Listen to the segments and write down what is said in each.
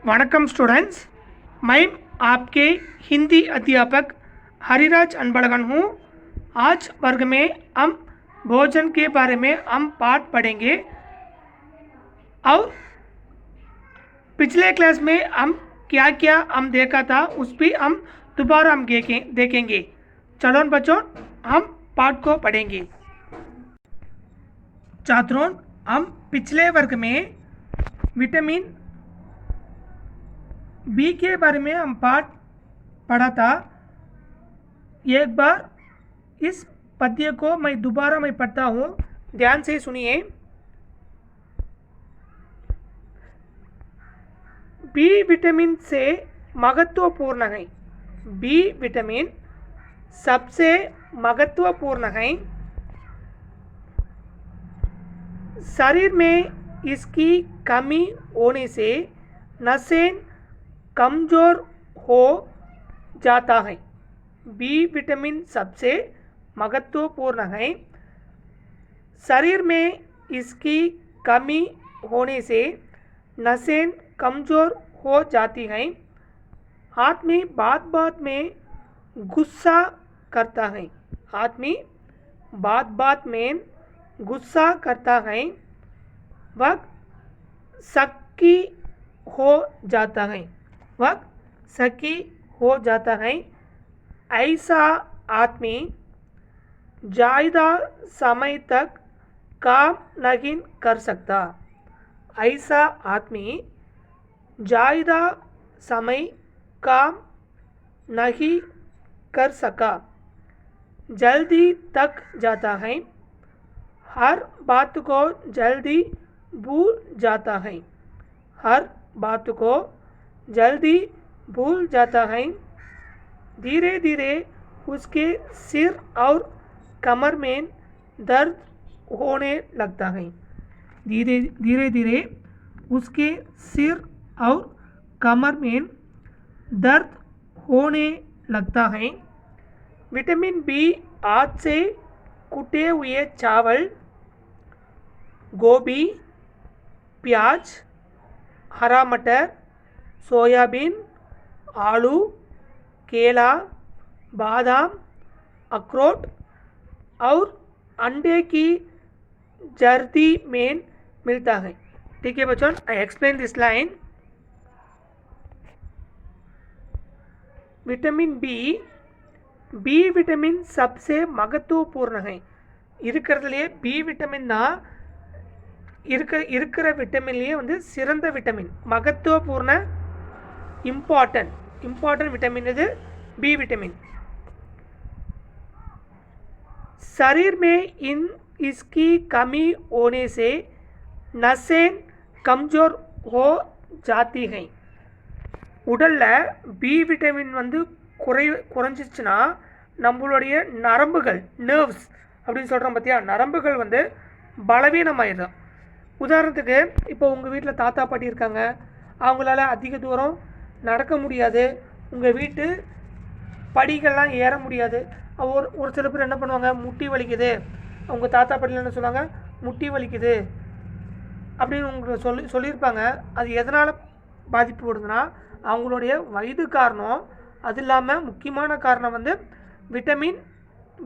वणक्कम students, मैं आपके हिंदी अध्यापक हरिराज अनबड़गन हूँ। आज वर्ग में हम भोजन के बारे में हम पाठ पढ़ेंगे और पिछले क्लास में हम क्या क्या हम देखा था उस पर हम दोबारा हम देखेंगे। चलो बच्चों, हम पाठ को पढ़ेंगे। छात्रों, हम पिछले वर्ग में विटामिन बी के बारे में हम पाठ पढ़ा था। एक बार इस पद्य को मैं दोबारा पढ़ता हूँ, ध्यान से सुनिए। बी विटामिन से महत्वपूर्ण है। बी विटामिन सबसे महत्वपूर्ण है। शरीर में इसकी कमी होने से नसें कमज़ोर हो जाता है। बी विटामिन सबसे महत्वपूर्ण है। शरीर में इसकी कमी होने से नसें कमज़ोर हो जाती हैं। आदमी बात बात में गुस्सा करता है। आदमी बात बात में गुस्सा करता है। वह शक्की हो जाता है। वह शक्की हो जाता है। ऐसा आदमी ज़्यादा समय तक काम नहीं कर सकता। ऐसा आदमी ज़्यादा समय काम नहीं कर सका। जल्दी थक जाता है। हर बात को जल्दी भूल जाता है। हर बात को जल्दी भूल जाता है। धीरे धीरे उसके सिर और कमर में दर्द होने लगता है। धीरे धीरे उसके सिर और कमर में दर्द होने लगता है। विटामिन बी हाथ से कुटे हुए चावल, गोभी, प्याज, हरा मटर, सोयाबीन, आलू, केला, बादाम, अखरोट और अंडे की जर्दी में मिलता है। ठीक है बच्चों, I explain this line. Vitamin B vitamin सबसे महत्वपूर्ण है। இருக்கிறதுலயே பி விட்டமின் தான் இருக்கிற விட்டமின்லேயே வந்து சிறந்த விட்டமின், महत्वपूर्ण इम्पॉर्टेंट विटामिन இது बी विटामिन। शरीर में इसकी कमी होने से नसें कमज़ोर हो जाती हैं। உடலில் பி விட்டமின் வந்து குறைஞ்சிச்சுன்னா நம்மளுடைய நரம்புகள், நர்வ்ஸ் அப்படின்னு சொல்கிறோம் பார்த்தியா, நரம்புகள் வந்து பலவீனமாயிடும். உதாரணத்துக்கு இப்போ உங்கள் வீட்டில் தாத்தா பாட்டி இருக்காங்க, அவங்களால அதிக தூரம் நடக்க முடியாது, உங்கள் வீட்டு படிகள்லாம் ஏற முடியாது. ஒரு சில பேர் என்ன பண்ணுவாங்க, முட்டி வலிக்குது, அவங்க தாத்தா பாட்டியில் என்ன சொல்லுவாங்க, முட்டி வலிக்குது அப்படின்னு உங்களுக்கு சொல்லியிருப்பாங்க. அது எதனால் பாதிப்பு வருதுன்னா அவங்களுடைய வயது காரணம். அது இல்லாமல் முக்கியமான காரணம் வந்து விட்டமின்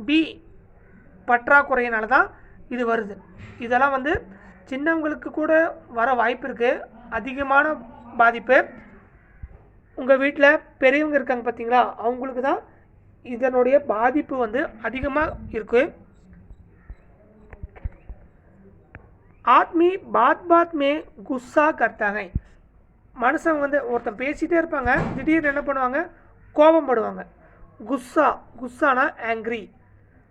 பி பற்றாக்குறையினால தான் இது வருது. இதெல்லாம் வந்து சின்னவங்களுக்கு கூட வர வாய்ப்பு இருக்குது. அதிகமான பாதிப்பு உங்கள் வீட்டில் பெரியவங்க இருக்காங்க பார்த்தீங்களா, அவங்களுக்கு தான் இதனுடைய பாதிப்பு வந்து அதிகமாக இருக்குது. आदमी बात बात में गुस्सा करता है. மனுஷன் வந்து ஒருத்தன் பேசிகிட்டே இருப்பாங்க, திடீர்னு என்ன பண்ணுவாங்க, கோபம் படுவாங்க. गुस्साना एंग्री.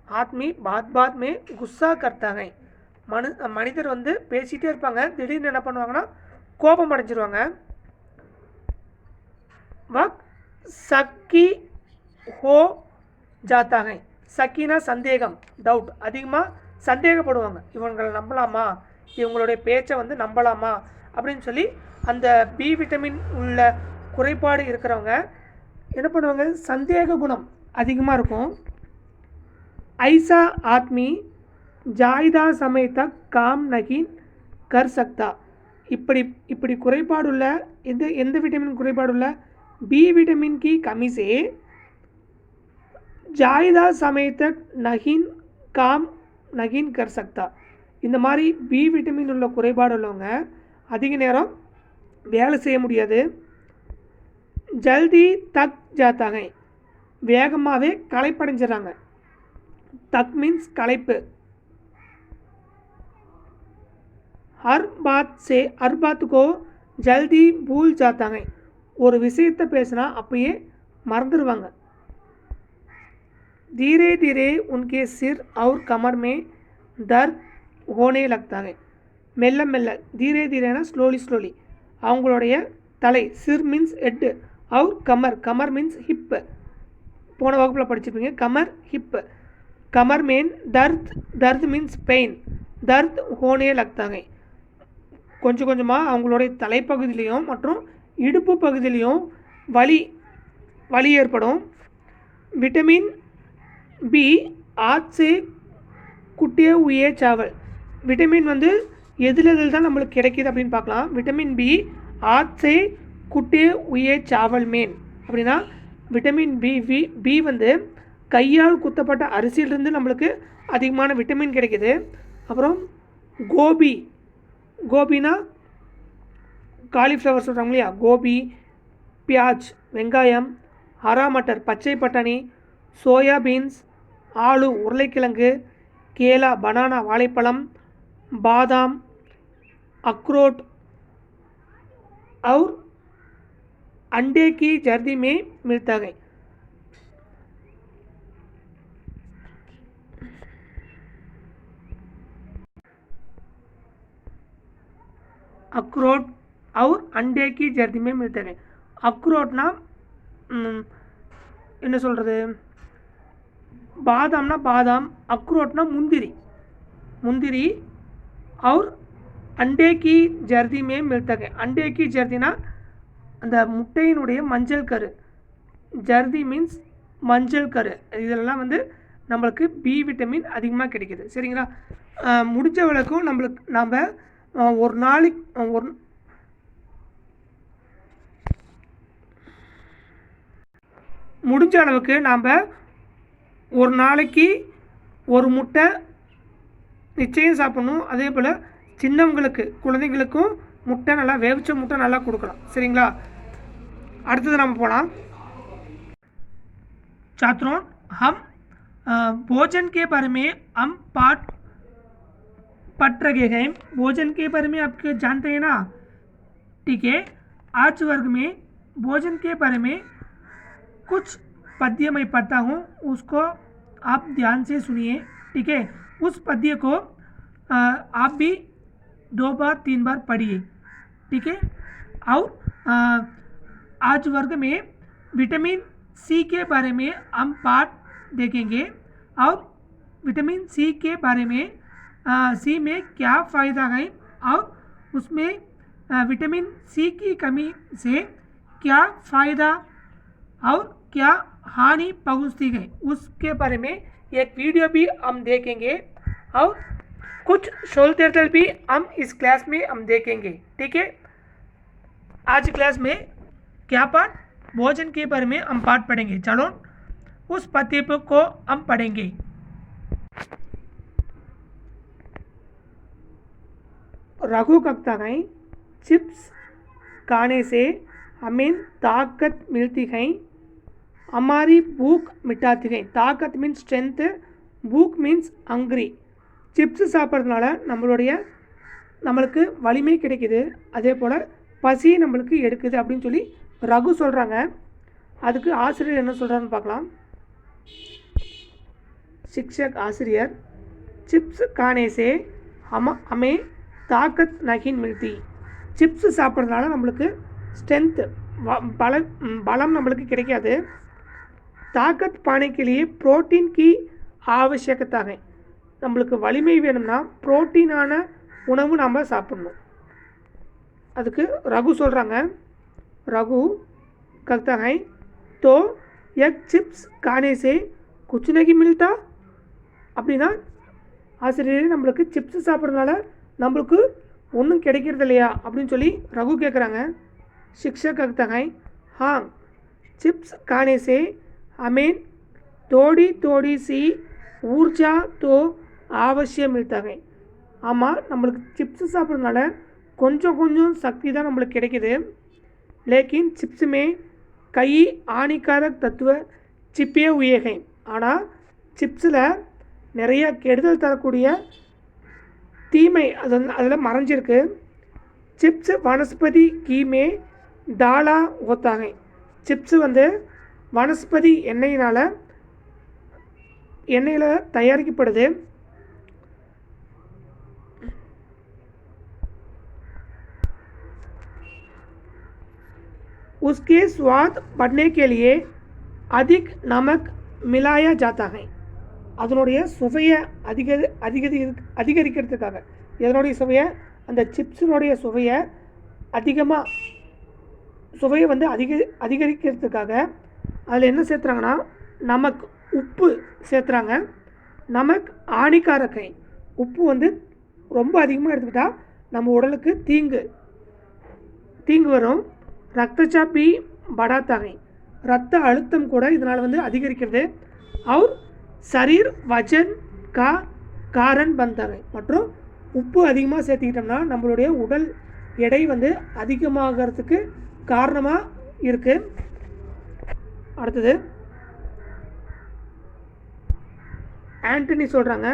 आदमी बात बात में गुस्सा करता है. மனிதர் வந்து பேசிகிட்டே இருப்பாங்க, திடீர்னு என்ன பண்ணுவாங்கன்னா கோபம் அடைஞ்சிருவாங்க. वक्त शक्की हो जाता है. शक्कीना संदेகம், டவுட், அதிகமாக சந்தேகப்படுவாங்க. இவங்களை நம்பலாமா, இவங்களுடைய பேச்சை வந்து நம்பலாமா அப்படின்னு சொல்லி அந்த பி விட்டமின் உள்ள குறைபாடு இருக்கிறவங்க என்ன பண்ணுவாங்க, சந்தேக குணம் அதிகமாக இருக்கும். ஐசா ஆத்மி ज़्यादा समय तक काम नहीं कर सकता. இப்படி இப்படி குறைபாடுள்ள எந்த விட்டமின் குறைபாடுள்ள बी विटामिन की कमी से ज़्यादा समय तक काम नहीं कर सकता. இந்த மாதிரி பி விட்டமின் உள்ள குறைபாடு உள்ளவங்க அதிக நேரம் வேலை செய்ய முடியாது. ஜல்தி தக் ஜாத்தா ஹை, வேகமாகவே களைப்படைஞ்சிடறாங்க. தக் மீன்ஸ் களைப்பு. हर बात को जल्दी भूल जाता है, ஒரு விஷயத்தை பேசினா அப்பயே மறந்துடுவாங்க. धीरे धीरे उनके सिर और कमर में दर्द होने लगता है. மெல்ல மெல்ல, धीरे धीरेனா ஸ்லோலி அவங்களுடைய தலை, சிர் மீன்ஸ் ஹெட், और கமர் மீன்ஸ் ஹிப். போன வகுப்பில் படிச்சிருப்பீங்க. கமர் ஹிப். கமர் மீன் தர்த் மீன்ஸ் பெயின். தர்த் ஹோனே லக்தா है, கொஞ்சம் கொஞ்சமாக அவங்களுடைய தலைப்பகுதியிலையும் மற்றும் இடுப்பு பகுதியிலையும் வலி ஏற்படும். விட்டமின் பி ஆத்சே குட்டிய உயே சாவல். விட்டமின் வந்து எதில் தான் நம்மளுக்கு கிடைக்கிது அப்படின்னு பார்க்கலாம். விட்டமின் பி ஆத்சே குட்டிய உயே சாவல் மேன் அப்படின்னா விட்டமின் பி வந்து கையால் குத்தப்பட்ட அரிசியிலிருந்து நம்மளுக்கு அதிகமான விட்டமின் கிடைக்கிது. அப்புறம் கோபினா காலிஃப்ளவர் சொல்கிறாங்க இல்லையா, கோபி, பியாஜ் வெங்காயம், ஹரா மட்டர் பச்சை பட்டாணி, சோயா பீன்ஸ் ஆலு உருளைக்கிழங்கு, கேலா பனானா வாழைப்பழம், பாதாம், अखरोट और अंडे की जर्दी में मिलता है. अखरोट और अंडे की जर्दी में मिलता है. अखरोटना என்ன சொல்கிறது, பாதாம்னா பாதாம், அக்ரோட்னா முந்திரி और अंडे की जर्दी में मिलता है. अंडे की जर्दीना அந்த முட்டையினுடைய மஞ்சள் கரு. ஜர்தி மீன்ஸ் மஞ்சள் கரு. இதெல்லாம் வந்து நம்மளுக்கு பி விட்டமின் அதிகமாக கிடைக்கிது. சரிங்களா? முடிஞ்ச வரைக்கும் நம்ம ஒரு நாளைக்கு முடிஞ்ச அளவுக்கு நாம் ஒரு நாளைக்கு ஒரு முட்டை நிச்சயம் சாப்பிடணும். அதே போல் சின்னவங்களுக்கு குழந்தைங்களுக்கும் முட்டை நல்லா வேவிச்ச முட்டை நல்லா கொடுக்கலாம். சரிங்களா? அடுத்தது நம்ம போகலாம். छात्रों, हम भोजन के बारे में हम पढ़ रहे हैं. भोजन के बारे में आप जानते हैं ना? ठीक है. आज वर्ग में भोजन के बारे में कुछ पद्य मैं पढ़ता हूँ, उसको आप ध्यान से सुनिए. ठीक है? उस पद्य को आप भी 2 बार 3 बार पढ़िए. ठीक है? और आज वर्ग में विटामिन सी के बारे में हम पाठ देखेंगे. और विटामिन सी के बारे में सी में क्या फ़ायदा है और उसमें विटामिन सी की कमी से क्या फ़ायदा और क्या हानि पहुँचती है, उसके बारे में एक वीडियो भी हम देखेंगे. और कुछ शोल्डर भी हम इस क्लास में हम देखेंगे. ठीक है? आज क्लास में क्या पाठ, भोजन के बारे में हम पाठ पढ़ेंगे. चलो उस पद्य को हम पढ़ेंगे. रघु कहता है, चिप्स खाने से हमें ताकत मिलती है, हमारी भूख मिटाती है. ताकत मीन्स स्ट्रेंथ, भूख मीन्स हंग्री. चिप्स சாப்பிட்றதுனால நம்மளுக்கு வலிமை கிடைக்குது, அதே போல் பசி நம்மளுக்கு எடுக்குது அப்படின்னு சொல்லி ரகு சொல்கிறாங்க. அதுக்கு ஆசிரியர் என்ன சொல்கிறான்னு பார்க்கலாம். शिक्षक आसिरियर, चिप्स खाने से हमें ताकत नहीं मिलती. चिप्स சாப்பிட்றதுனால நம்மளுக்கு ஸ்ட்ரென்த் பலம் நம்மளுக்கு கிடைக்காது. ताकत पाने के लिए प्रोटीन की आवश्यकता है. நம்மளுக்கு வலிமை வேணும்னா புரோட்டீனான உணவு நாம் சாப்பிடணும். அதுக்கு ரகு சொல்கிறாங்க. रघु कहता है, तो एक चिप्स खाने से कुछ नहीं मिलता. அப்படின்னா ஆசிரியரே, நம்மளுக்கு சிப்ஸ் சாப்பிட்றதுனால நம்மளுக்கு ஒன்றும் கிடைக்கிறது இல்லையா அப்படின்னு சொல்லி ரகு கேட்குறாங்க. शिक्षक कहता है हाँ चिप्स खाने से हमें थोड़ी थोड़ी सी ऊर्जा तो அவசியம் मिलता है. ஆமாம், நம்மளுக்கு சிப்ஸ் சாப்பிட்றதுனால கொஞ்சம் கொஞ்சம் சக்தி தான் நம்மளுக்கு கிடைக்கிது. லேக்கின் चिप्स में कई हानिकारक तत्व छिपे हुए हैं. ஆனால் சிப்ஸில் நிறைய கெடுதல் தரக்கூடிய தீமை அதில் மறைஞ்சிருக்கு. चिप्स वनस्पति घी में डाला होता है. चिप्स வந்து வனஸ்பதி எண்ணெயில் தயாரிக்கப்படுது. उसके स्वाद बढ़ने के लिए अधिक नमक मिलाया जाता है. அதனுடைய சுவையை அதிகரிக்கிறதுக்காக இதனுடைய சுவையை அந்த சிப்ஸினுடைய சுவையை வந்து அதிகரிக்கிறதுக்காக அதில் என்ன சேர்த்துறாங்கன்னா நமக்கு உப்பு சேர்த்துறாங்க. நமக்கு ஆணிக்காரக்கை உப்பு வந்து ரொம்ப அதிகமாக எடுத்துக்கிட்டால் நம்ம உடலுக்கு தீங்கு வரும். ரத்தச்சாப்பி படாத்தாகை ரத்த அழுத்தம் கூட இதனால் வந்து அதிகரிக்கிறது. அவர் சரீர் வஜன் காரன் பந்தாகை மற்றும் உப்பு அதிகமாக சேர்த்துக்கிட்டோம்னா நம்மளுடைய உடல் எடை வந்து அதிகமாகிறதுக்கு காரணமாக இருக்குது. அடுத்தது ஆண்டனி சொல்கிறாங்க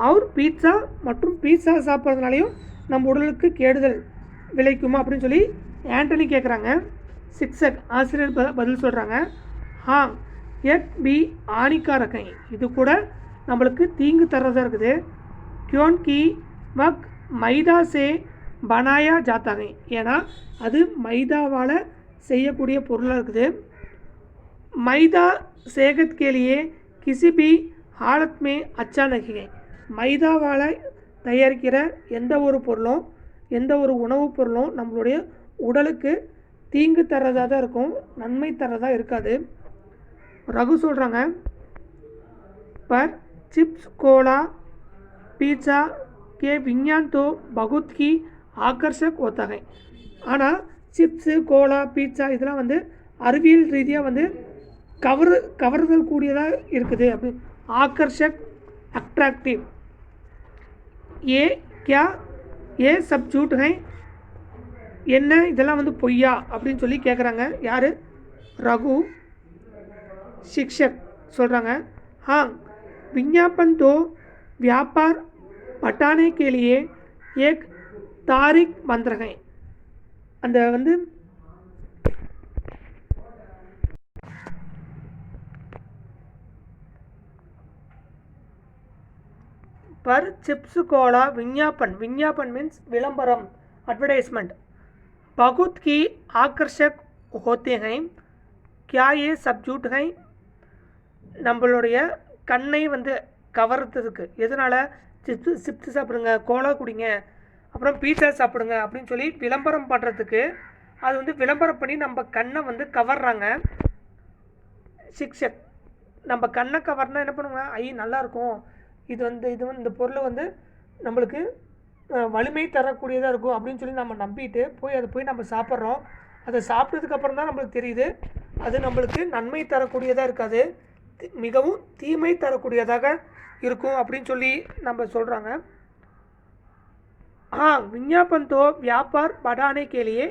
அவர் பீட்சா மற்றும் பீட்சா சாப்பிட்றதுனாலையும் நம்ம உடலுக்கு கெடுதல் விளைக்குமா அப்படின்னு சொல்லி ஆண்டனி கேட்குறாங்க. சிக்ஸக் ஆசிரியர் பதில் சொல்கிறாங்க हाँ एक भी हानिकारक है. இது கூட நம்மளுக்கு தீங்கு தர்றதா இருக்குது. क्योंकि वह मैदा से बनाया जाता है. ஏன்னா அது மைதாவால் செய்யக்கூடிய பொருளாக இருக்குது. मैदा सेहत के लिए किसी भी हालत में अच्छा नहीं है. மைதாவால் தயாரிக்கிற எந்த ஒரு பொருளும் எந்த ஒரு உணவுப் பொருளும் நம்மளுடைய உடலுக்கு தீங்கு தர்றதாக தான் இருக்கும், நன்மை தர்றதாக இருக்காது. ரகு சொல்கிறாங்க पर चिप्स कोला पिज़्ज़ा के विज्ञान तो बहुत ही आकर्षक होता है. ஆனால் சிப்ஸு கோலா பீட்சா இதெல்லாம் வந்து அறிவியல் ரீதியாக வந்து கவர்தல் கூடியதாக இருக்குது. அப்படி ஆக்கர்ஷக் அட்ராக்டிவ். ஏ சப் झूठ है என்ன இதெல்லாம் வந்து பொய்யா அப்படின்னு சொல்லி கேட்குறாங்க. யார்? ரகு. शिक्षक சொல்கிறாங்க हाँ विज्ञापन तो व्यापार बढ़ाने के लिए एक तारीख मंत्र है. அந்த வந்து पर चिप्स कोला विज्ञापन मीन्स विलंबरम एडवर्टाइजमेंट बहुत ही आकर्षक होते हैं. क्या ये सब झूठ है? நம்மளுடைய கண்ணை வந்து கவர்றதுக்கு எதனால் சிப்ஸ் சாப்பிடுங்க, கோலா குடிங்க, அப்புறம் பீட்சா சாப்பிடுங்க அப்படின்னு சொல்லி விளம்பரம் பண்ணுறதுக்கு அது வந்து விளம்பரம் பண்ணி நம்ம கண்ணை வந்து கவர்றாங்க. சிக்ஷக் நம்ம கண்ணை கவர்னா என்ன பண்ணுவாங்க, நல்லாயிருக்கும், இது வந்து இந்த பொருள் வந்து நம்மளுக்கு வலிமை தரக்கூடியதாக இருக்கும் அப்படின்னு சொல்லி நம்ம நம்பிட்டு போய் நம்ம சாப்பிட்றோம். அதை சாப்பிட்டதுக்கப்புறம் தான் நம்மளுக்கு தெரியுது அது நம்மளுக்கு நன்மை தரக்கூடியதாக இருக்காது, மிகவும் தீமை தரக்கூடியதாக இருக்கும் அப்படின்னு சொல்லி நம்ம சொல்கிறாங்க. विज्ञापन तो व्यापार बढ़ाने के लिए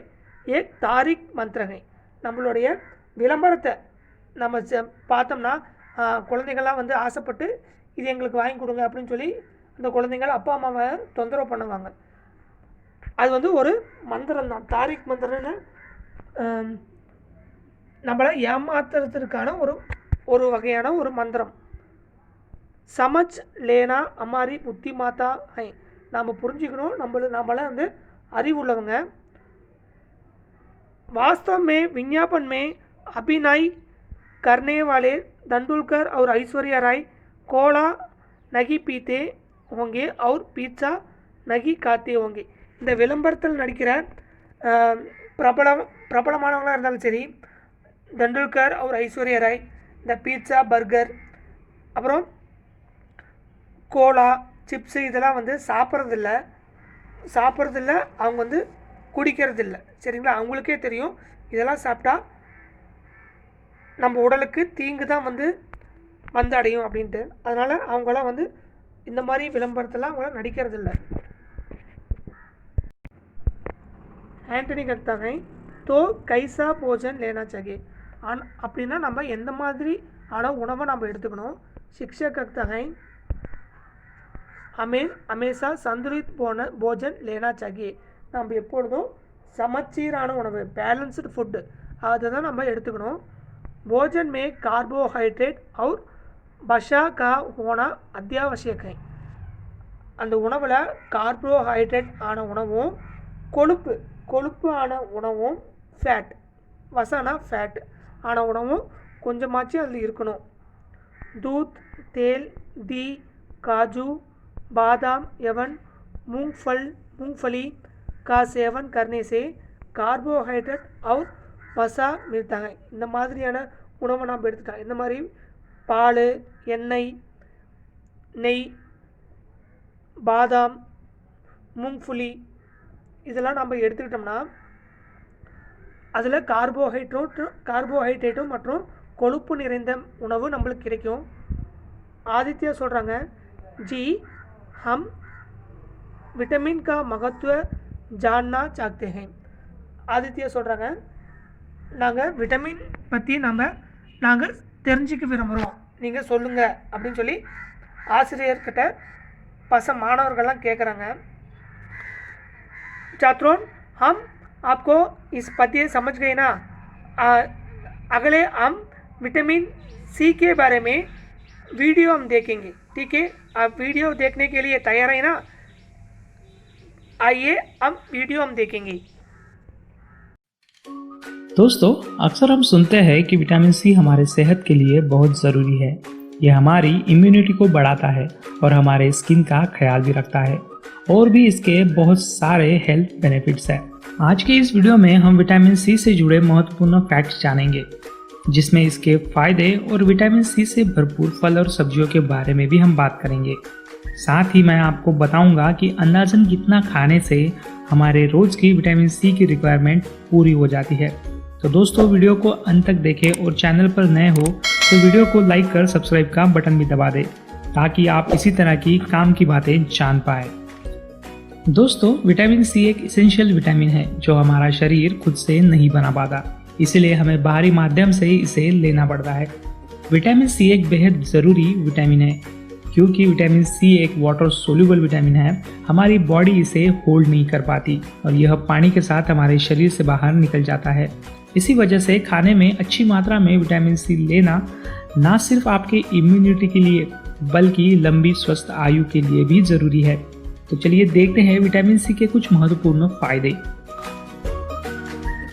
एक तारीख मंत्र है. நம்மளுடைய விளம்பரத்தை நம்ம பார்த்தோம்னா குழந்தைங்கள்லாம் வந்து ஆசைப்பட்டு இது எங்களுக்கு வாங்கி கொடுங்க அப்படின்னு சொல்லி அந்த குழந்தைங்கள் அப்பா அம்மாவை தொந்தரவு பண்ணுவாங்க. அது வந்து ஒரு மந்திரம் தான். தாரிக் மந்திரம்னு நம்மளை ஏமாத்துறதுக்கான ஒரு வகையான ஒரு மந்திரம். சமஜ் லேனா அமாரி புத்தி மாதா ஹை. நாம் புரிஞ்சுக்கணும், நம்மள வந்து அறிவுள்ளவங்க. वास्तव में विज्ञापन में अभिनय करने वाले तेंदुलकर और ऐश्वर्या राय कोला नहीं पीते होंगे और पिज्ज़ा नहीं खाते होंगे. இந்த விளம்பரத்தில் நடிக்கிற பிரபலமானவங்களாக இருந்தாலும் சரி, தெண்டுல்கர் அவர் ஐஸ்வர்யா ராய் இந்த பீட்சா பர்கர் அப்புறம் கோலா சிப்ஸு இதெல்லாம் வந்து சாப்பிட்றதில்ல. சாப்பிட்றதில்ல, அவங்க வந்து குடிக்கிறதில்ல. சரிங்களா? அவங்களுக்கே தெரியும் இதெல்லாம் சாப்பிட்டா நம்ம உடலுக்கு தீங்கு தான் வந்து அடையும் அப்படின்ட்டு. அதனால் அவங்களாம் வந்து இந்த மாதிரி விளம்பரத்தெல்லாம் அவங்களாம் நடிக்கிறதில்ல. ஆண்டனி कहता है तो कैसा भोजन लेना चाहिए அப்படின்னா நம்ம எந்த மாதிரி உணவை நம்ம எடுத்துக்கணும். शिक्षक कहता है हमें हमेशा संतुलित भोजन लेना चाहिए. நம்ம எப்பொழுதும் சமச்சீரான உணவு பேலன்ஸ்டு ஃபுட்டு அதை தான் நம்ம எடுத்துக்கணும். भोजन में कार्बोहाइड्रेट और वसा का होना अत्यावश्यक है. அந்த உணவில் கார்போஹைட்ரேட் ஆன உணவும் கொழுப்பு ஆன உணவும் ஃபேட் வசானா ஃபேட் ஆன உணவும் கொஞ்சமாச்சும் அதில் இருக்கணும். दूध तेल दी काजू बादाम एवं मूंगफली का सेवन करने से कार्बोहाइड्रेट और वसा मिलता है. இந்த மாதிரியான உணவை நாம் எடுத்துக்கலாம். இந்த மாதிரி பால், எண்ணெய், நெய், பாதாம், மூங்ஃபுலி இதெல்லாம் நம்ம எடுத்துக்கிட்டோம்னா அதில் கார்போஹைட்ரேட்டும் மற்றும் கொழுப்பு நிறைந்த உணவு நம்மளுக்கு கிடைக்கும். ஆதித்யா சொல்கிறாங்க जी हम विटामिन का महत्व जानना चाहते हैं. ஆதித்யா சொல்கிறாங்க நாங்கள் விட்டமின் பற்றி நாங்கள் தெரிஞ்சுக்க விரும்புகிறோம், நீங்கள் சொல்லுங்கள் அப்படின்னு சொல்லி ஆசிரியர்கிட்ட மாணவர்கள்லாம் கேட்குறாங்க. छात्रों हम आपको इस पद्य समझ गए ना. अगले हम विटामिन सी के बारे में वीडियो हम देखेंगे. ठीक है, आप वीडियो देखने के लिए तैयार है ना? आइए हम वीडियो हम देखेंगे. दोस्तों, अक्सर हम सुनते हैं कि विटामिन सी हमारे सेहत के लिए बहुत ज़रूरी है. ये हमारी इम्यूनिटी को बढ़ाता है और हमारे स्किन का ख्याल भी रखता है. और भी इसके बहुत सारे हेल्थ बेनिफिट्स हैं. आज के इस वीडियो में हम विटामिन सी से जुड़े महत्वपूर्ण फैक्ट्स जानेंगे, जिसमें इसके फायदे और विटामिन सी से भरपूर फल और सब्जियों के बारे में भी हम बात करेंगे. साथ ही मैं आपको बताऊंगा कि अंदाजन कितना खाने से हमारे रोज की विटामिन सी की रिक्वायरमेंट पूरी हो जाती है. तो दोस्तों, वीडियो को अंत तक देखें और चैनल पर नए हो तो वीडियो को लाइक कर सब्सक्राइब का बटन भी दबा दें, ताकि आप इसी तरह की काम की बातें जान पाए. दोस्तों, विटामिन सी एक इसेंशियल विटामिन है जो हमारा शरीर खुद से नहीं बना पाता, इसलिए हमें बाहरी माध्यम से इसे लेना पड़ता है. विटामिन सी एक बेहद ज़रूरी विटामिन है. क्योंकि विटामिन सी एक वाटर सोल्यूबल विटामिन है, हमारी बॉडी इसे होल्ड नहीं कर पाती और यह पानी के साथ हमारे शरीर से बाहर निकल जाता है. इसी वजह से खाने में अच्छी मात्रा में विटामिन सी लेना ना सिर्फ आपके इम्यूनिटी के लिए बल्कि लंबी स्वस्थ आयु के लिए भी ज़रूरी है. तो चलिए देखते हैं विटामिन सी के कुछ महत्वपूर्ण फायदे.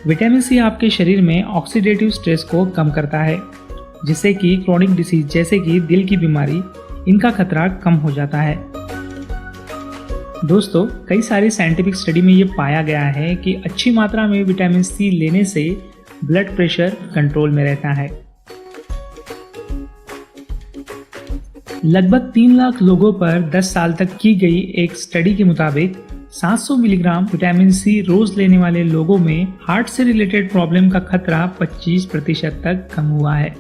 विटामिन सी आपके शरीर में ऑक्सीडेटिव स्ट्रेस को कम करता है, जिससे कि क्रोनिक डिसीज जैसे कि दिल की बीमारी इनका खतरा कम हो जाता है. दोस्तों, कई सारी साइंटिफिक स्टडी में ये पाया गया है कि अच्छी मात्रा में विटामिन सी लेने से ब्लड प्रेशर कंट्रोल में रहता है. लगभग 3 लाख लोगों पर 10 साल तक की गई एक स्टडी के मुताबिक 700 मिलीग्राम विटामिन सी रोज लेने वाले लोगों में हार्ट से रिलेटेड प्रॉब्लम का खतरा 25% तक कम हुआ है.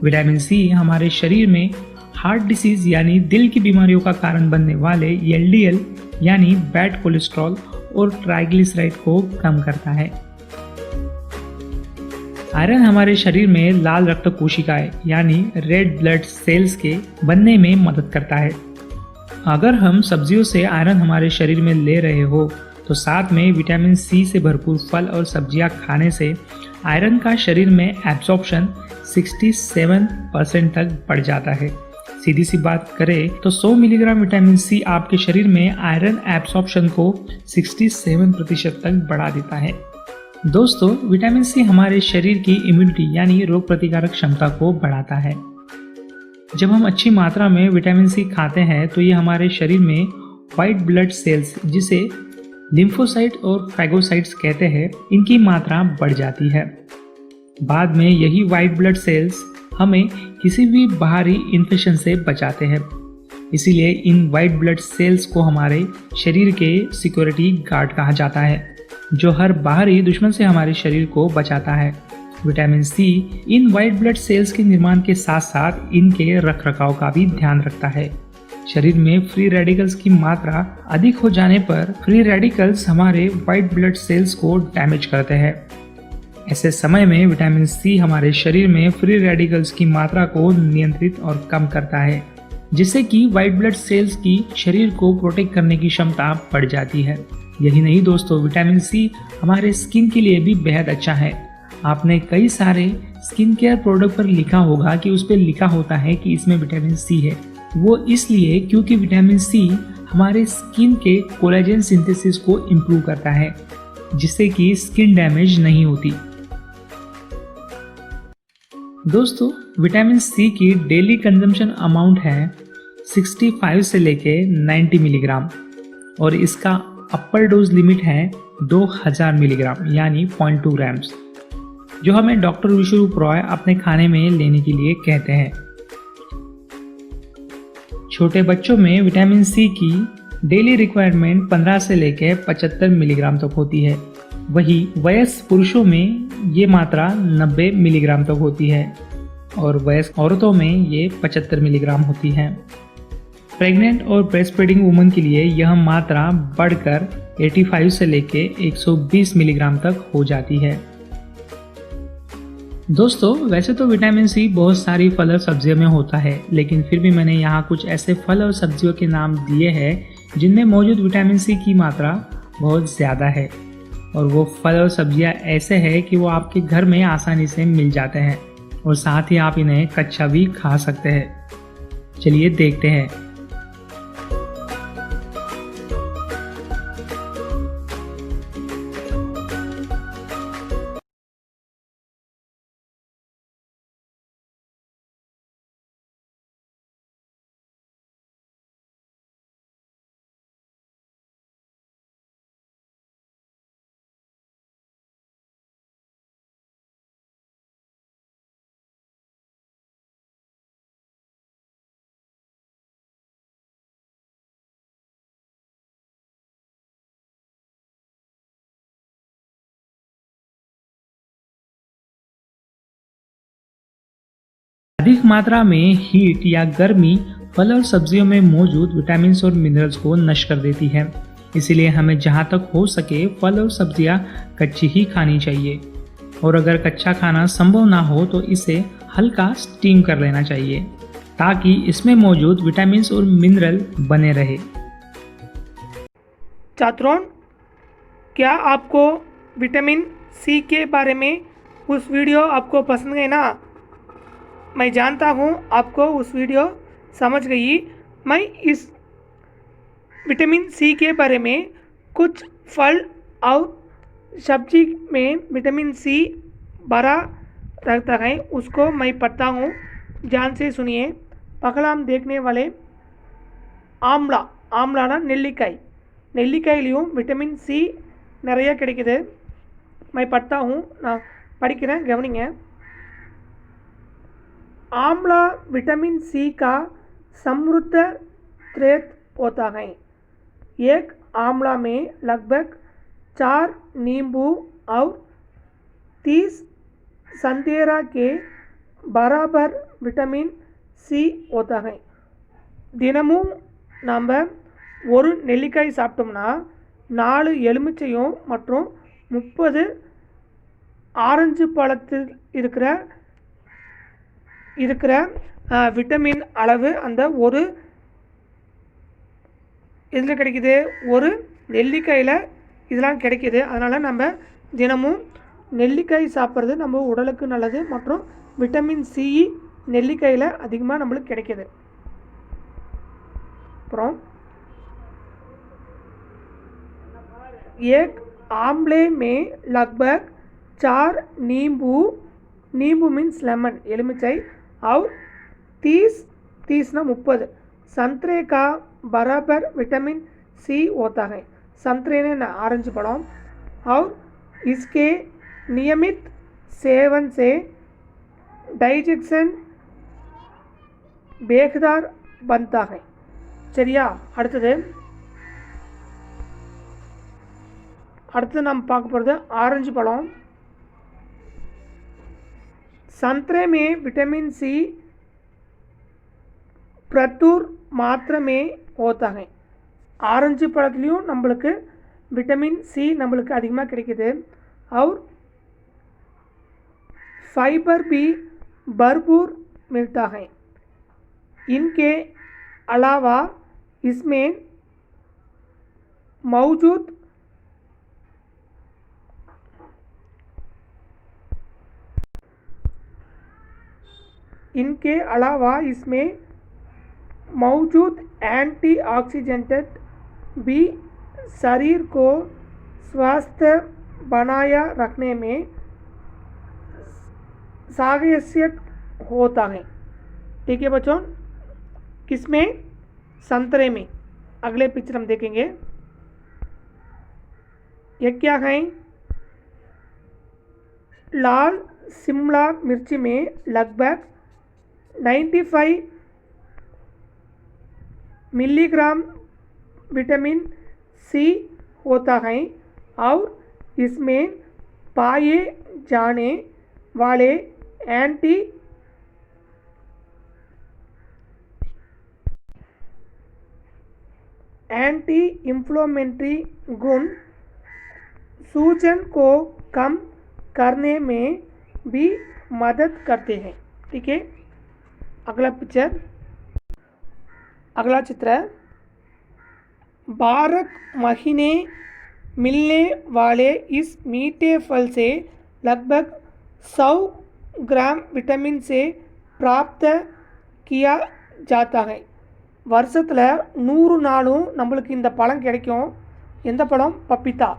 विटामिन सी हमारे शरीर में हार्ट डिसीज यानी दिल की बीमारियों का कारण बनने वाले एलडीएल यानी बैड कोलेस्ट्रॉल और ट्राइग्लिसराइड को कम करता है. आयरन हमारे शरीर में लाल रक्त कोशिकाएं यानी रेड ब्लड सेल्स के बनने में मदद करता है. अगर हम सब्जियों से आयरन हमारे शरीर में ले रहे हो तो साथ में विटामिन सी से भरपूर फल और सब्जियां खाने से आयरन का शरीर में एब्जॉर्प्शन 67% तक बढ़ जाता है. सीधी सी बात करें तो 100 मिलीग्राम विटामिन सी आपके शरीर में आयरन एब्जॉर्प्शन को 67% तक बढ़ा देता है. दोस्तों, विटामिन सी हमारे शरीर की इम्यूनिटी यानी रोग प्रतिकारक क्षमता को बढ़ाता है. जब हम अच्छी मात्रा में विटामिन सी खाते हैं तो ये हमारे शरीर में वाइट ब्लड सेल्स, जिसे लिम्फोसाइट और फैगोसाइट्स कहते हैं, इनकी मात्रा बढ़ जाती है. बाद में यही वाइट ब्लड सेल्स हमें किसी भी बाहरी इन्फेक्शन से बचाते हैं. इसीलिए इन वाइट ब्लड सेल्स को हमारे शरीर के सिक्योरिटी गार्ड कहा जाता है, जो हर बाहरी दुश्मन से हमारे शरीर को बचाता है। Vitamin C in white blood cells के निर्माण के साथ साथ इनके रखरखाव का भी ध्यान रखता है। शरीर में फ्री रेडिकल्स की मात्रा अधिक हो जाने पर फ्री रेडिकल्स हमारे वाइट ब्लड सेल्स को डैमेज करते हैं। ऐसे समय में विटामिन सी हमारे शरीर में फ्री रेडिकल्स की मात्रा को नियंत्रित और कम करता है, जिससे कि वाइट ब्लड सेल्स की शरीर को प्रोटेक्ट करने की क्षमता बढ़ जाती है। यही नहीं दोस्तों, विटामिन सी हमारे स्किन के लिए भी बेहद अच्छा है। आपने कई सारे स्किन केयर प्रोडक्ट पर लिखा होगा कि उस पर लिखा होता है कि इसमें विटामिन सी है। वो इसलिए क्योंकि विटामिन सी हमारे स्किन के कोलेजन सिंथेसिस को इम्प्रूव करता है, जिससे कि स्किन डैमेज नहीं होती। दोस्तों, विटामिन सी की डेली कंजम्पशन अमाउंट है 65 से लेके 90 मिलीग्राम और इसका अपर डोज लिमिट है 2000 मिलीग्राम यानी 0.2 ग्राम्स, जो हमें डॉक्टर विश्वरूप रॉय अपने खाने में लेने के लिए कहते हैं। छोटे बच्चों में विटामिन सी की डेली रिक्वायरमेंट 15 से लेकर 75 मिलीग्राम तक होती है। वही वयस्क पुरुषों में ये मात्रा 90 मिलीग्राम तक होती है और वयस्क औरतों में ये 75 मिलीग्राम होती है। प्रेग्नेंट और ब्रेस्ट फीडिंग वुमन के लिए यह मात्रा बढ़कर 85 से लेके 120 मिलीग्राम तक हो जाती है। दोस्तों, वैसे तो विटामिन सी बहुत सारी फल और सब्जियों में होता है, लेकिन फिर भी मैंने यहाँ कुछ ऐसे फल और सब्जियों के नाम दिए हैं जिनमें मौजूद विटामिन सी की मात्रा बहुत ज़्यादा है। और वो फल और सब्जियाँ ऐसे हैं कि वो आपके घर में आसानी से मिल जाते हैं और साथ ही आप इन्हें कच्चा भी खा सकते हैं। चलिए देखते हैं। अधिक मात्रा में हीट या गर्मी फल और सब्जियों में मौजूद विटामिन और मिनरल्स को नष्ट कर देती है। इसीलिए हमें जहाँ तक हो सके फल और सब्जियाँ कच्ची ही खानी चाहिए और अगर कच्चा खाना संभव ना हो तो इसे हल्का स्टीम कर लेना चाहिए ताकि इसमें मौजूद विटामिन और मिनरल बने रहे। छात्रों, क्या आपको विटामिन सी के बारे में उस वीडियो आपको पसंद गई ना? मैं जानता हूँ आपको उस वीडियो समझ गई। मैं इस विटामिन सी के बारे में कुछ फल और सब्जी में विटामिन सी भरा रहता है उसको मैं पढ़ता हूँ, ध्यान से सुनिए। पहला हम देखने वाले ஆம்லானா நெல்லிக்காய்। நெல்லிக்காயிலையும் விட்டமின் சி நிறைய கிடைக்குது। मैं पढ़ता हूँ, நான் படிக்கிறேன், கவனிங்க। आंवला विटामिन सी का समृद्ध स्रोत होता है। एक आंवला में लगभग 4 नींबू और 30 संतरा के बराबर विटामिन सी होता है। தினமும் நாம் ஒரு நெல்லிக்காய் சாப்பிட்டோம்னா 4 எலுமிச்சையும் மற்றும் 30 ஆரஞ்சு பழத்தில் இருக்கிற விட்டமின் அளவு அந்த ஒரு இதில் கிடைக்குது, ஒரு நெல்லிக்காயில் இதெல்லாம் கிடைக்கிது। அதனால் நம்ம தினமும் நெல்லிக்காய் சாப்பிட்றது நம்ம உடலுக்கு நல்லது மற்றும் விட்டமின் சி நெல்லிக்காயில் அதிகமாக நம்மளுக்கு கிடைக்கிது। அப்புறம் एक आंवले में लगभग 4 नींबू मीन्स लेमन एलुमिचै और 30 ना 30 संतरे का बराबर विटामिन सी होता है। संतरे ने ना ऑरेंज पड़ों और इसके नियमित सेवन से डाइजेशन बेहतर बनता है। சரியா? அடுத்தது நம்ம பார்க்க போகிறது ஆரஞ்சு पழம். संतरे में विटामिन सी प्रचुर मात्रा में होता है. ஆரஞ்சு பழத்துலேயும் நம்மளுக்கு विटामिन सी நம்மளுக்கு அதிகமாக கிடைக்குது. और फाइबर भी भरपूर मिलता है. इनके अलावा इसमें मौजूद एंटीऑक्सीडेंट भी शरीर को स्वस्थ बनाया रखने में सहायक होता है. ठीक है बच्चों, किसमें? संतरे में. अगले पिक्चर हम देखेंगे. ये क्या है? लाल शिमला मिर्ची में लगभग 95 मिलीग्राम विटामिन सी होता है और इसमें पाए जाने वाले एंटी इंफ्लेमेटरी गुण सूजन को कम करने में भी मदद करते हैं. ठीक है, अगला पिक्चर, अगला चित्र. 12 महीने मिलने वाले इस मीठे फल से लगभग 100 ग्राम विटामिन से प्राप्त किया जाता है. வருஷத்தில் 100 நாளும் நம்மளுக்கு இந்த பழம் கிடைக்கும். எந்த பழம்?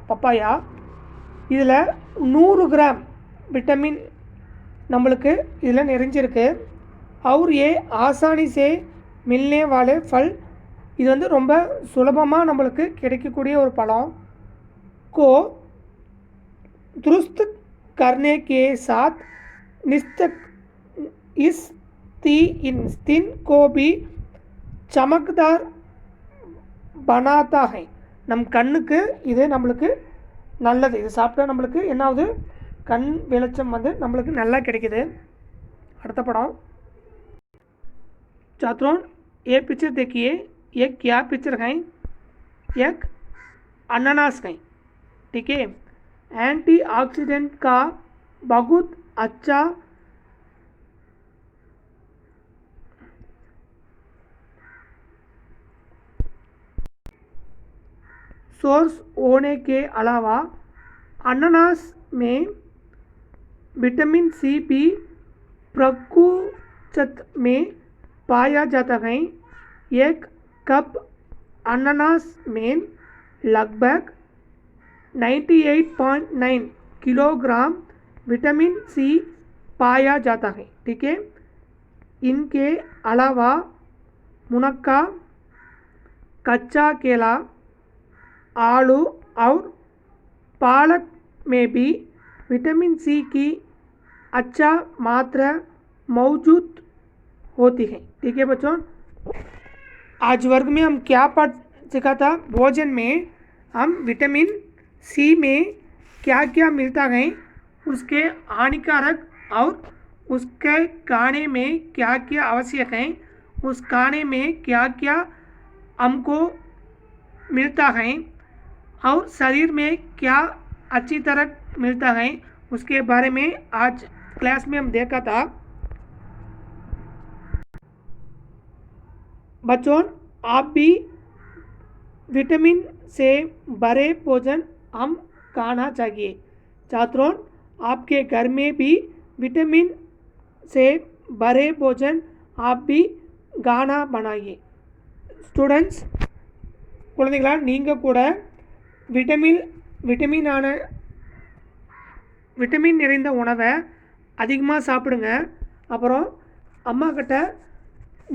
பப்பாயா. இதில் 100 கிராம் விட்டமின் நம்மளுக்கு இதில் நிறைஞ்சிருக்கு. और ये आसानी से मिलने वाले फल, இது வந்து ரொம்ப சுலபமாக நம்மளுக்கு கிடைக்கக்கூடிய ஒரு பழம். को दुरुस्त करने के साथ इस स्किन को भी चमकदार बनाता है. நம் கண்ணுக்கு இது நம்மளுக்கு நல்லது. இது சாப்பிட்டா நம்மளுக்கு என்னாவது கண் வெளிச்சம் வந்து நம்மளுக்கு நல்லா கிடைக்குது. அடுத்த படம். छात्रों, ये पिक्चर देखिए. ये क्या पिक्चर है? एक अनानास है. ठीक है, एंटीऑक्सीडेंट का बहुत अच्छा सोर्स होने के अलावा अनानास में विटामिन सी भी प्रचुर में पाया जाता है. एक कप अनानास में लगभग 98.9 किलोग्राम विटामिन सी पाया जाता है. ठीक है, इनके अलावा मुनक्का, कच्चा केला, आलू और पालक में भी विटामिन सी की अच्छा मात्रा मौजूद होती है. ठीक है बच्चों, आज वर्ग में हम क्या पढ़ सीखा था? भोजन में हम विटामिन सी में क्या क्या मिलता है, उसके हानिकारक और उसके खाने में क्या क्या आवश्यक है, उस खाने में क्या क्या हमको मिलता है और शरीर में क्या अच्छी तरह मिलता है, उसके बारे में आज क्लास में हम देखा था. बच्चों, आप भी विटामिन से भरे भोजन हम खाना चाहिए. छात्रों, आपके घर में भी विटामिन से भरे भोजन आप भी खाना बनाइए. स्टूडेंट्स, குழந்தைகளா, நீங்கள் கூட விட்டமின் நிறைந்த உணவை அதிகமாக சாப்பிடுங்க. அப்புறம் அம்மா கிட்ட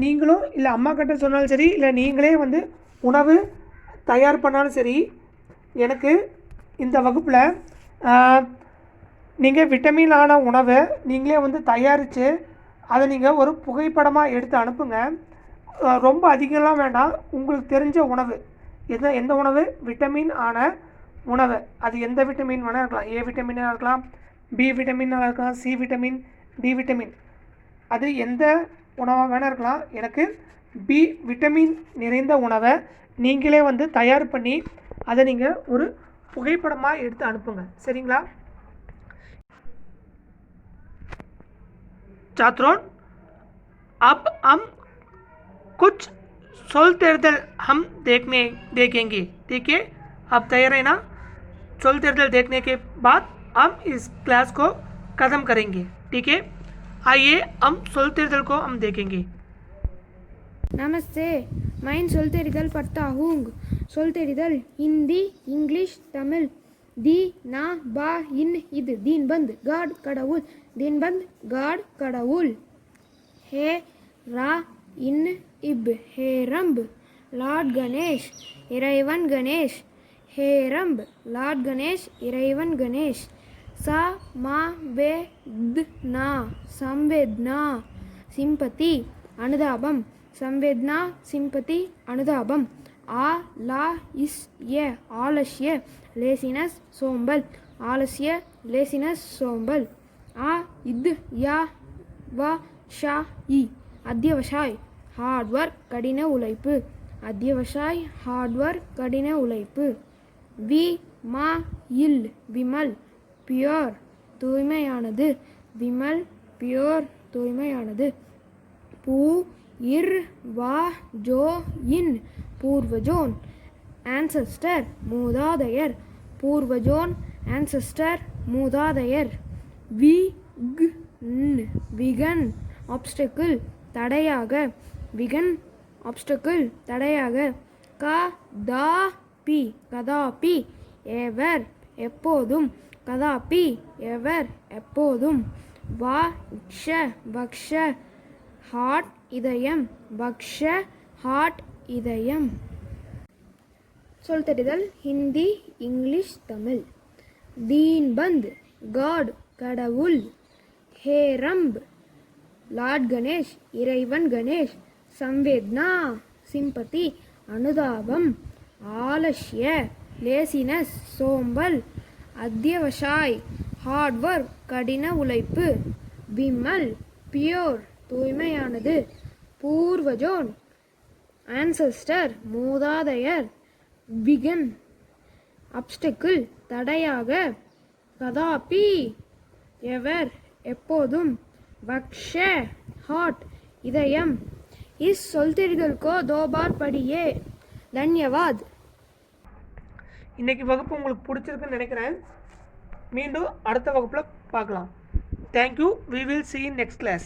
நீங்களும் இல்லை அம்மா கிட்ட சொன்னாலும் சரி, இல்லை நீங்களே வந்து உணவு தயார் பண்ணாலும் சரி, எனக்கு இந்த வகுப்பில் நீங்கள் விட்டமினான உணவை நீங்களே வந்து தயாரித்து அதை நீங்கள் ஒரு புகைப்படமாக எடுத்து அனுப்புங்க. ரொம்ப அதிகம்லாம் வேண்டாம். உங்களுக்கு தெரிஞ்ச உணவு எந்த உணவு விட்டமின் ஆன உணவு, அது எந்த விட்டமின் வேணால் இருக்கலாம். ஏ விட்டமினாக இருக்கலாம், பி விட்டமினாக இருக்கலாம், சி விட்டமின், டி விட்டமின், அது எந்த உணவாக வேணால் இருக்கலாம். எனக்கு பி விட்டமின் நிறைந்த உணவை நீங்களே வந்து தயார் பண்ணி அதை நீங்கள் ஒரு புகைப்படமாக எடுத்து அனுப்புங்க. சரிங்களா? छात्रों, अब हम कुछ सोलतेरदल हम देखेंगे. ठीक है, अब तैयार है ना? सोलतेरदल देखने के बाद हम इस क्लास को ख़त्म करेंगे. ठीक है, आइए हम सोलतेरदल को हम देखेंगे. नमस्ते, मैं सोलतेरिदल पढ़ता हूँ. सोलतेरिदल हिंदी, इंग्लिश, तमिल. दी ना बा इन इद दीन बंद गाड கடவுள். दीन बंद गाड கடவுள். हे रा इन इब हेरंब लॉर्ड गणेश इறைவன் गणेश. हेरंब लॉर्ड गणेश इறைவன் गणेश. सा मा वे द ना संवेदना सिंपति अनुदाபம். संवेदना सिंपति अनुदाபம். आ ला इस ये आलस्य लेसिनस सोंबल. आलस्य लेसिनस सोंबल. आ इद या वा ஷா இ அத்தியவசாய் ஹார்ட் ஒர்க் கடின உழைப்பு. அத்தியவசாய் ஹார்ட் ஒர்க் கடின உழைப்பு. வி மா இல் விமல் பியோர் தூய்மையானது. விமல் பியோர் தூய்மையானது. பூ இர் வா ஜோ இன் பூர்வஜோன் ஆன்சஸ்டர் மூதாதையர். பூர்வஜோன் ஆன்சஸ்டர் மூதாதையர். வி க் ந் விகன் ஆப்ஸ்டக்கிள் தடையாக. விகன் ஆப்ஸ்டக்கிள் தடையாக. க தா பி கதாபி எவர் எப்போதும். கதாபி எவர் எப்போதும். வா க்ஷ வக்ஷ ஹார்ட் இதயம். வக்ஷ ஹார்ட் இதயம். சொல்தெரிதல் ஹிந்தி, இங்கிலீஷ், தமிழ். தீன் பந்த் காட் கடவுள். हेरंब लॉर्ड गणेश इறைவன் गणेश. संवेदना सिंपति अनुदाபம். आलस्य लेसिनस சோம்பல். அத்தியவசாய் ஹார்ட் ஒர்க் கடின உழைப்பு. விமல் பியோர் தூய்மையானது. பூர்வஜோன் ஆன்சஸ்டர் மூதாதையர். விகன் அப்டக்கிள் தடையாக. கதாபி எவர் எப்போதும். वक्ष हार्ट இதயம். इस சொல்தெரிதல் को 2 बार पढ़िए. धन्यवाद. இன்னைக்கு வகுப்பு உங்களுக்கு பிடிச்சிருக்குன்னு நினைக்கிறேன். மீண்டும் அடுத்த வகுப்பில் பார்க்கலாம். Thank you. We will see you in next class.